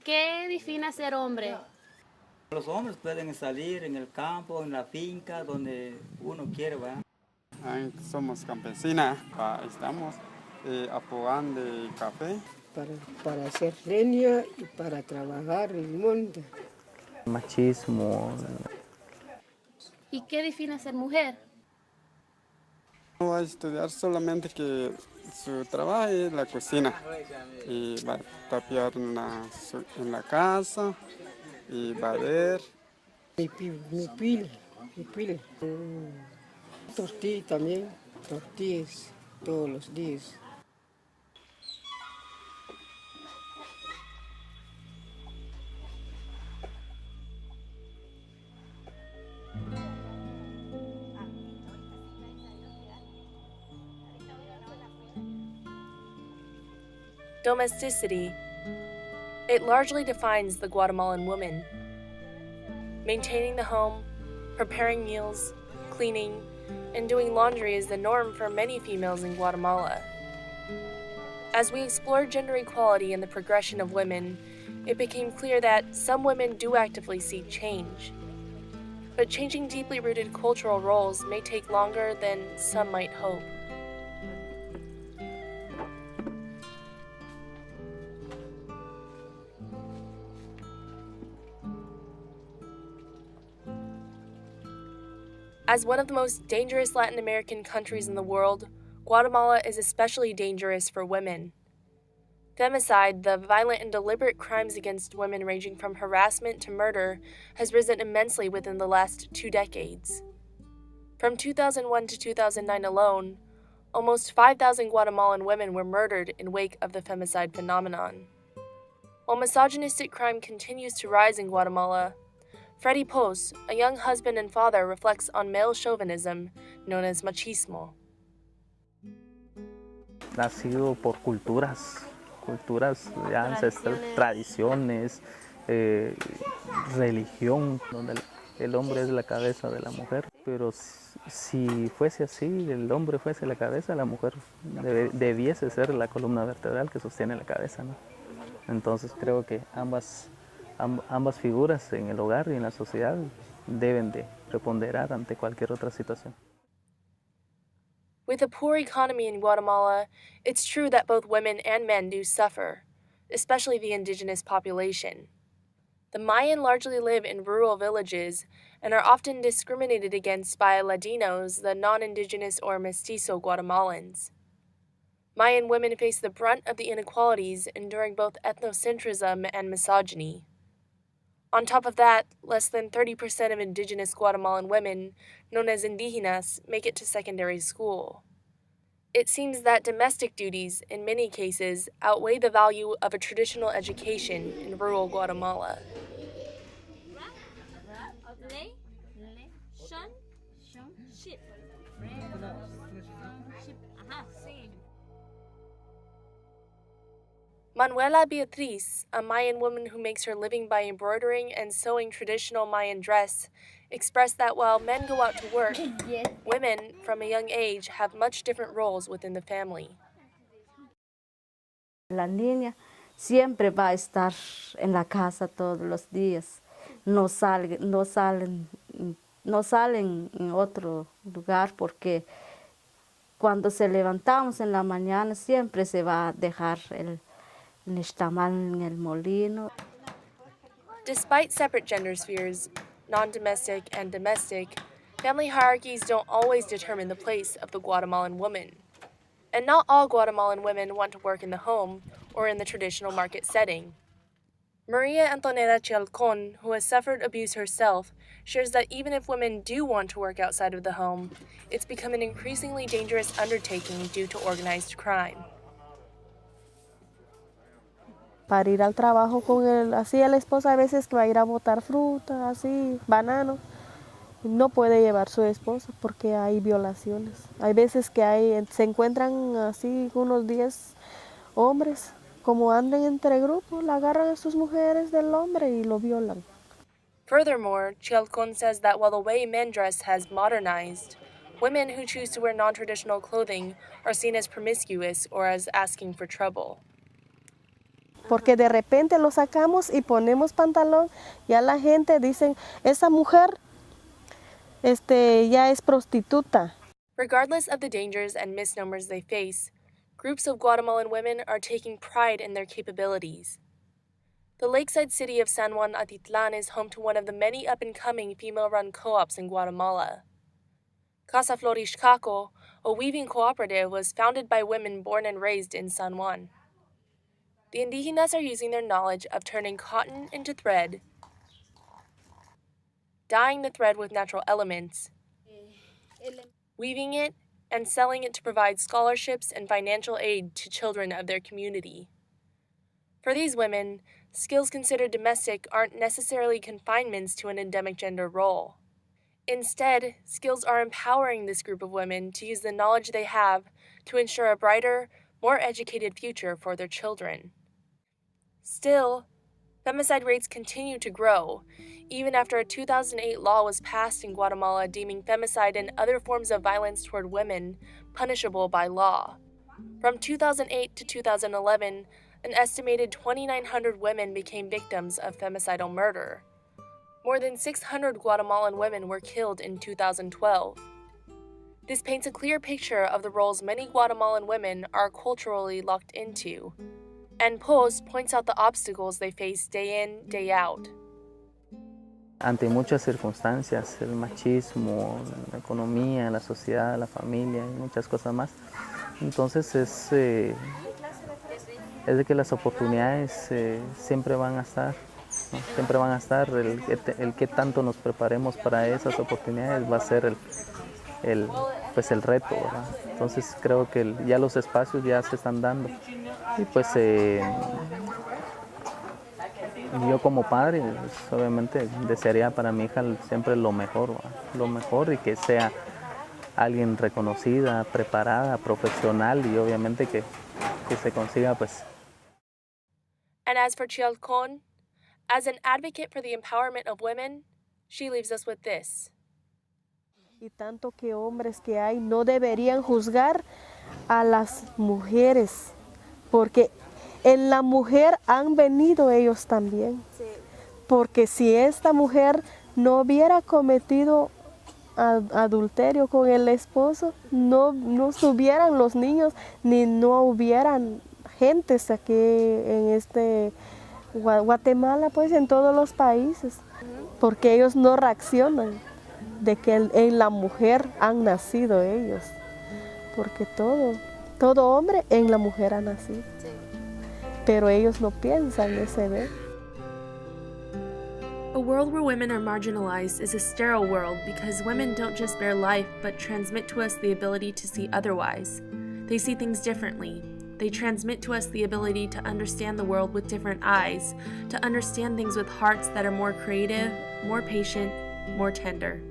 ¿Qué define ser hombre? Los hombres pueden salir en el campo, en la finca, donde uno quiere, ¿verdad? Somos campesinas, estamos apoyando el café. Para hacer leña y para trabajar el monte. Machismo. ¿Y qué define ser mujer? No va a estudiar solamente que su trabajo es la cocina y va a tapiar en la casa y barrer. Mi pila. Tortillas también, tortillas todos los días. Domesticity. It largely defines the Guatemalan woman. Maintaining the home, preparing meals, cleaning, and doing laundry is the norm for many females in Guatemala. As we explored gender equality and the progression of women, it became clear that some women do actively seek change. But changing deeply rooted cultural roles may take longer than some might hope. As one of the most dangerous Latin American countries in the world, Guatemala is especially dangerous for women. Femicide, the violent and deliberate crimes against women ranging from harassment to murder, has risen immensely within the last 2 decades. From 2001 to 2009 alone, almost 5,000 Guatemalan women were murdered in wake of the femicide phenomenon. While misogynistic crime continues to rise in Guatemala, Freddy Pos, a young husband and father, reflects on male chauvinism known as machismo. Ha sido por culturas ya ancestrales, tradiciones, religión, donde el hombre es la cabeza de la mujer. Pero si fuese así, el hombre fuese la cabeza, la mujer debiese ser la columna vertebral que sostiene la cabeza, ¿no? Entonces creo que ambas figuras en el hogar y en la sociedad deben de preponderar ante cualquier otra situación. With a poor economy in Guatemala, it's true that both women and men do suffer, especially the indigenous population. The Mayan largely live in rural villages and are often discriminated against by Ladinos, the non-indigenous or mestizo Guatemalans. Mayan women face the brunt of the inequalities enduring both ethnocentrism and misogyny. On top of that, less than 30% of indigenous Guatemalan women, known as indígenas, make it to secondary school. It seems that domestic duties, in many cases, outweigh the value of a traditional education in rural Guatemala. Manuela Beatriz, a Mayan woman who makes her living by embroidering and sewing traditional Mayan dress, expressed that while men go out to work, women, from a young age, have much different roles within the family. La niña siempre va a estar en la casa todos los días. No salen en otro lugar porque cuando se levantamos en la mañana siempre se va a dejar el nixtamal en el molino. Despite separate gender spheres, non-domestic and domestic, family hierarchies don't always determine the place of the Guatemalan woman. And not all Guatemalan women want to work in the home or in the traditional market setting. Maria Antonella Chalcon, who has suffered abuse herself, shares that even if women do want to work outside of the home, it's become an increasingly dangerous undertaking due to organized crime. Para ir al trabajo con así la esposa a veces que va a ir a botar fruta, así, banano, no puede llevar su esposa porque hay violaciones. Hay veces que se encuentran así unos 10 hombres, como andan entre grupos, la agarran a sus mujeres del hombre y lo violan. Furthermore, Chalcon says that while the way men dress has modernized, women who choose to wear non-traditional clothing are seen as promiscuous or as asking for trouble. porque de repente lo sacamos y ponemos pantalón, ya la gente dice, esa mujer ya es prostituta. Regardless of the dangers and misnomers they face, groups of Guatemalan women are taking pride in their capabilities. The lakeside city of San Juan Atitlan is home to one of the many up-and-coming female-run co-ops in Guatemala. Casa Florixcaco, a weaving cooperative, was founded by women born and raised in San Juan. The indígenas are using their knowledge of turning cotton into thread, dyeing the thread with natural elements, weaving it, and selling it to provide scholarships and financial aid to children of their community. For these women, skills considered domestic aren't necessarily confinements to an endemic gender role. Instead, skills are empowering this group of women to use the knowledge they have to ensure a brighter, more educated future for their children. Still, femicide rates continue to grow, even after a 2008 law was passed in Guatemala deeming femicide and other forms of violence toward women punishable by law. From 2008 to 2011, an estimated 2,900 women became victims of femicidal murder. More than 600 Guatemalan women were killed in 2012. This paints a clear picture of the roles many Guatemalan women are culturally locked into, and Pos points out the obstacles they face day in, day out. Ante muchas circunstancias, el machismo, la economía, la sociedad, la familia y muchas cosas más, entonces es de que las oportunidades siempre van a estar, ¿no? Siempre van a estar. El que tanto nos preparemos para esas oportunidades va a ser pues el reto, ¿verdad? Entonces creo que ya los espacios ya se están dando y pues yo como padre pues, obviamente desearía para mi hija siempre lo mejor, ¿verdad? Lo mejor, y que sea alguien reconocida, preparada, profesional, y obviamente que se consiga pues. And as for Chialcon, as an advocate for the empowerment of women, she leaves us with this. Y tanto que hombres que hay no deberían juzgar a las mujeres, porque en la mujer han venido ellos también. Sí. Porque si esta mujer no hubiera cometido adulterio con el esposo, no estuvieran los niños, ni no hubieran gentes aquí en Guatemala, pues en todos los países, porque ellos no reaccionan de que en la mujer han nacido ellos, porque todo hombre en la mujer ha nacido, pero ellos no piensan ese ver. A world where women are marginalized is a sterile world because women don't just bear life but transmit to us the ability to see otherwise. They see things differently. They transmit to us the ability to understand the world with different eyes, to understand things with hearts that are more creative, more patient, more tender.